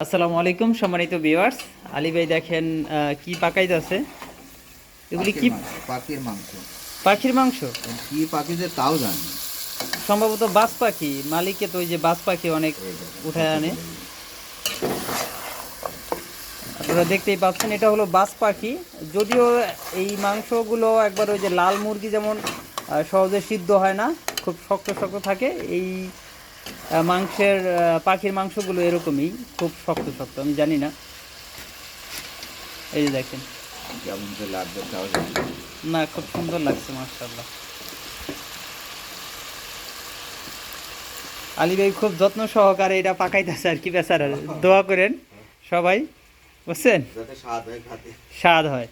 আসসালামু আলাইকুম সম্মানিত ভিউয়ার্স। আলী ভাই দেখেন কি পাকাইতেছে। এগুলি কি? পাখির মাংস। পাখির মাংস? কি পাখি যে তাও জানি। সম্ভবত বাজ পাখি। মালিকে তো ওই যে বাজ পাখি অনেক উঠায় আনে। আপনারা দেখতেই পাচ্ছেন এটা হলো বাজ পাখি। যদিও এই মাংসগুলো একবার ওই যে লাল মুরগি যেমন সহজে সিদ্ধ হয় না, খুব শক্ত শক্ত থাকে, এই মাংসের পাখির মাংসগুলো এরকমই খুব শক্ত শক্ত। আমি জানি না, এই যে দেখেন কেমন যে লাগবে তাও জানি। না, খুব সুন্দর লাগছে মাশাআল্লাহ। আলী ভাই খুব যত্ন সহকারে এটা পাকাইতেছে আর কি, বেচারা। দোয়া করেন সবাই, বুঝছেন, যাতে স্বাদ হয় খাতে। স্বাদ হয়।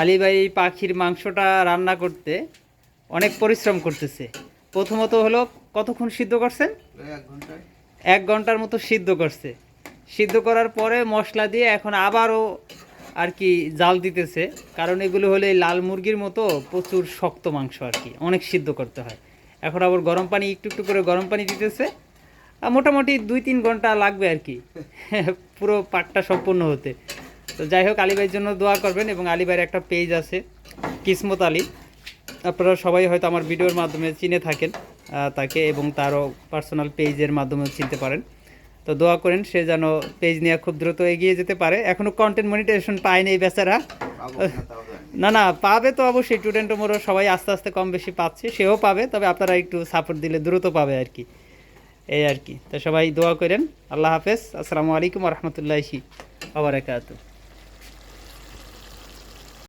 আলী ভাই এই পাখির মাংসটা রান্না করতে অনেক পরিশ্রম করতেছে। প্রথমত হলো কতক্ষণ সিদ্ধ করছেন? 1 ঘন্টায়। 1 ঘন্টার মতো সিদ্ধ করছে। সিদ্ধ করার পরে মশলা দিয়ে এখন আবারও আর কি জাল দিতেছে, কারণ এগুলো হলে এই লাল মুরগির মতো প্রচুর শক্ত মাংস আর কি, অনেক সিদ্ধ করতে হয়। এখন আবার গরম পানি, একটু একটু করে গরম পানি দিতেছে। মোটামুটি 2-3 ঘন্টা লাগবে আর কি পুরো পাকটা সম্পূর্ণ হতে। তো যাই হোক, আলী ভাইয়ের জন্য দোয়া করবেন। এবং আলী ভাইয়ের একটা পেজ আছে, কিসমত আলী। আপনারা সবাই হয়তো আমার ভিডিওর মাধ্যমে চিনে থাকেন তাকে, এবং তারও পার্সোনাল পেজের মাধ্যমেও চিনতে পারেন। তো দোয়া করেন সে যেন পেজ নিয়ে খুব দ্রুত এগিয়ে যেতে পারে। এখনও কন্টেন্ট মনিটাইজেশন পায়নি এই বেচারা। পাবো না তাও জানি। না না, পাবে তো অবশ্যই। স্টুডেন্ট মোরও সবাই আস্তে আস্তে কম বেশি পাচ্ছে, সেও পাবে, তবে আপনারা একটু সাপোর্ট দিলে দ্রুত পাবে আর কি, এই আর কি। তো সবাই দোয়া করেন। আল্লাহ হাফেজ। আসসালামু আলাইকুম রহমতুল্লাহি ওয়া বারাকাতুহু।